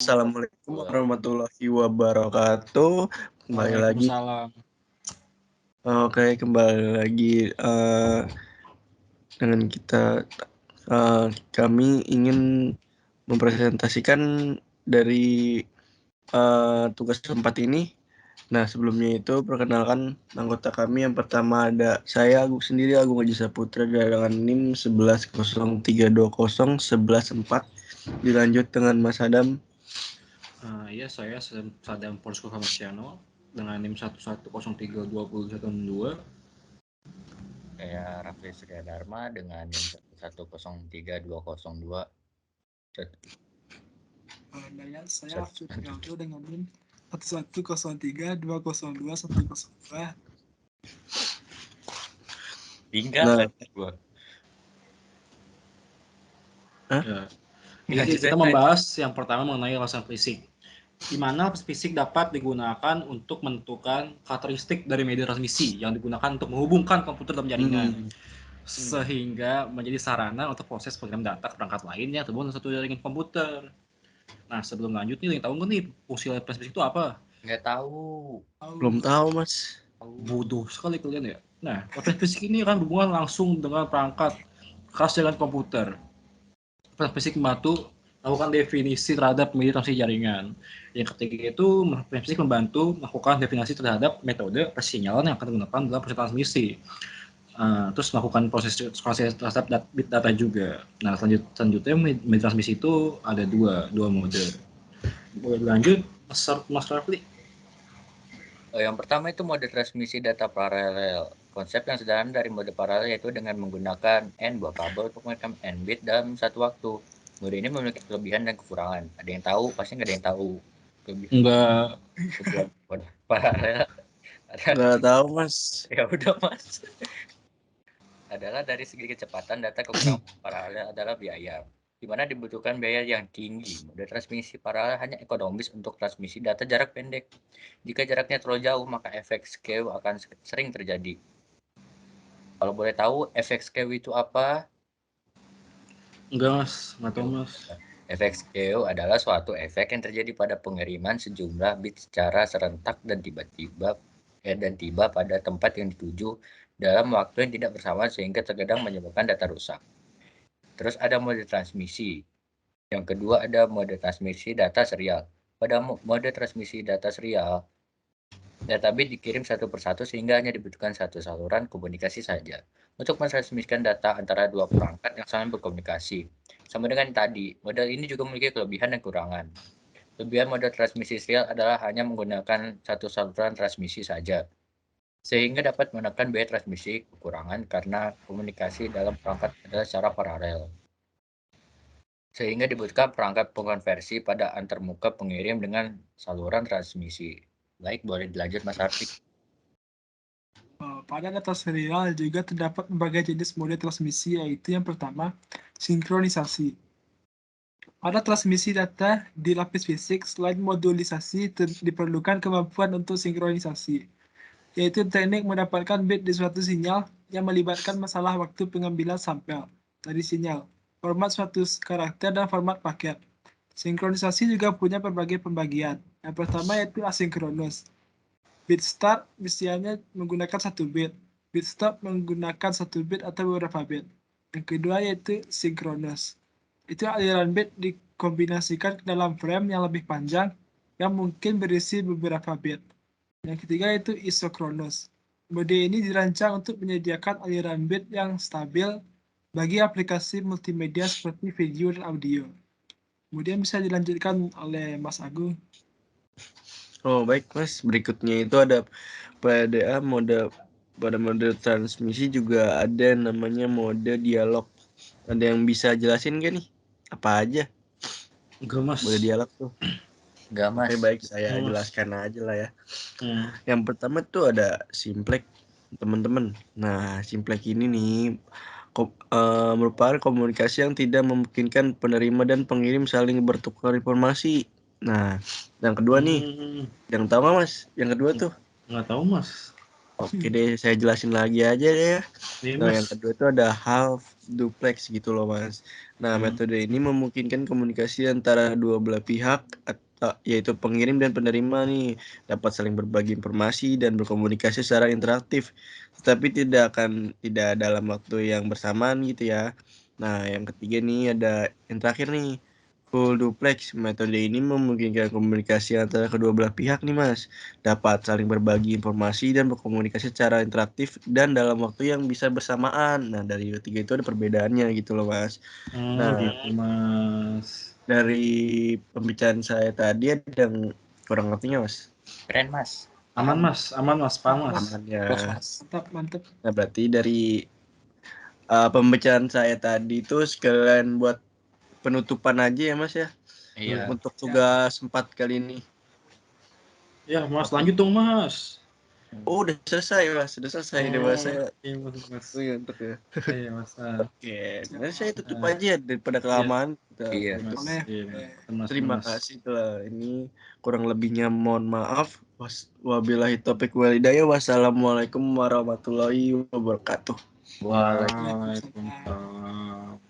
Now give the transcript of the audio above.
Assalamualaikum warahmatullahi wabarakatuh. Kembali lagi. Waalaikumsalam. Oke, kembali lagi dengan kita. Kami ingin mempresentasikan dari tugas 4 ini. Nah, sebelumnya itu perkenalkan anggota kami. Yang pertama ada saya Agung Aji Saputra dengan NIM 1103201114. Dilanjut dengan Mas Adam. Iya, saya Sadam Polsko Hamarsiano dengan NIM 11032012. Saya Rafli Surya Dharma dengan NIM 11032002. Saya Afif Galdo dengan NIM 1103202102. Tinggal gua. Jadi kita membahas yang pertama mengenai alasan fisik, di mana fisik dapat digunakan untuk menentukan karakteristik dari media transmisi yang digunakan untuk menghubungkan komputer dalam jaringan, sehingga menjadi sarana untuk proses pengiriman data ke perangkat lainnya terhubung dengan satu jaringan komputer. Nah, sebelum lanjut nih, tahu nggak nih fungsi transmisi itu apa? Nggak tahu. Belum tahu, Mas. Bodoh sekali kalian ya. Nah, fisik ini kan berhubungan langsung dengan perangkat khas jaringan komputer. Fisik membantu melakukan definisi terhadap media transmisi jaringan. Yang ketiga itu, fisik membantu melakukan definisi terhadap metode persinyalan yang akan digunakan dalam proses transmisi. Terus melakukan proses terhadap bit data juga. Nah, selanjutnya media transmisi itu ada dua mode. Boleh lanjut, Mas Rafli? Yang pertama itu mode transmisi data paralel. Konsep yang sederhana dari mode paralel yaitu dengan menggunakan N buah kabel untuk merekam N bit dalam satu waktu. Mode ini memiliki kelebihan dan kekurangan. Ada yang tahu? Pasti nggak ada yang tahu. Enggak. Mode paralel. Nggak tahu, Mas. Ya udah, Mas. Adalah dari segi kecepatan data, kekurangan paralel adalah biaya, di mana dibutuhkan biaya yang tinggi. Mode transmisi paralel hanya ekonomis untuk transmisi data jarak pendek. Jika jaraknya terlalu jauh, maka efek skew akan sering terjadi. Kalau boleh tahu, efek skew itu apa? Enggak, Mas. Nggak tahu, Mas. Efek skew adalah suatu efek yang terjadi pada pengiriman sejumlah bit secara serentak dan tiba pada tempat yang dituju dalam waktu yang tidak bersamaan sehingga terkadang menyebabkan data rusak. Terus ada mode transmisi. Yang kedua ada mode transmisi data serial. Pada mode transmisi data serial, data bit dikirim satu persatu sehingga hanya dibutuhkan satu saluran komunikasi saja untuk mentransmisikan data antara dua perangkat yang saling berkomunikasi. Sama dengan tadi, model ini juga memiliki kelebihan dan kekurangan. Kelebihan mode transmisi serial adalah hanya menggunakan satu saluran transmisi saja, sehingga dapat menekan biaya transmisi. Kekurangan karena komunikasi dalam perangkat adalah secara paralel, sehingga dibutuhkan perangkat pengkonversi pada antarmuka pengirim dengan saluran transmisi. Baik, boleh dilanjut Mas Arfi. Pada data serial juga terdapat berbagai jenis mode transmisi, yaitu yang pertama, sinkronisasi. Pada transmisi data di lapis fisik, selain modulisasi, diperlukan kemampuan untuk sinkronisasi, yaitu teknik mendapatkan bit di suatu sinyal yang melibatkan masalah waktu pengambilan sampel dari sinyal, format suatu karakter, dan format paket. Sinkronisasi juga punya berbagai pembagian. Yang pertama yaitu asinkronus. Bit start biasanya menggunakan 1 bit. Bit stop menggunakan 1 bit atau beberapa bit. Yang kedua yaitu sinkronus. Itu aliran bit dikombinasikan ke dalam frame yang lebih panjang yang mungkin berisi beberapa bit. Yang ketiga yaitu isokronus. Mode ini dirancang untuk menyediakan aliran bit yang stabil bagi aplikasi multimedia seperti video dan audio. Kemudian bisa dilanjutkan oleh Mas Agung. Oh, baik, Mas. Berikutnya itu ada pada mode transmisi juga ada namanya mode dialog. Ada yang bisa jelasin gak nih? Apa aja? Enggak, Mas. Mode dialog tuh. Enggak, Mas. Oke, baik, saya jelaskan aja lah ya. Yang pertama tuh ada simplex, teman-teman. Nah, simplex ini nih merupakan komunikasi yang tidak memungkinkan penerima dan pengirim saling bertukar informasi. Nah, yang kedua nih, yang tahu nggak Mas? Yang kedua tuh? Nggak tahu, Mas. Oke deh, saya jelasin lagi aja deh ya. Nah, yang kedua itu ada half duplex gitu loh Mas. Nah, metode ini memungkinkan komunikasi antara dua belah pihak, yaitu pengirim dan penerima nih, dapat saling berbagi informasi dan berkomunikasi secara interaktif, tetapi tidak dalam waktu yang bersamaan gitu ya. Nah, yang ketiga nih ada yang terakhir nih, full duplex. Metode ini memungkinkan komunikasi antara kedua belah pihak nih Mas, dapat saling berbagi informasi dan berkomunikasi secara interaktif dan dalam waktu yang bisa bersamaan. Nah, dari ketiga itu ada perbedaannya gitu loh Mas. Nah, gitu Mas. dari pembicaraan saya tadi ada yang kurang ngertinya Mas? Keren Mas. Aman Mas, paham Mas. Aman ya. Close Mas. Mantap. Nah, berarti dari pembicaraan saya tadi itu sekalian buat penutupan aja ya Mas ya. Iya. Untuk tugas 4 kali ini. Ya Mas, lanjut dong Mas. Oh, udah selesai Mas, udah selesai deh Mas. Saya Iya Mas. ngantuk ya. Iya Mas. Oke, jadi saya tutup aja daripada kelamaan. Iya. Mas. Terima kasih telah ini, kurang lebihnya mohon maaf. Wabillahi taufiq wal hidayah. Wassalamualaikum warahmatullahi wabarakatuh. Waalaikumsalam.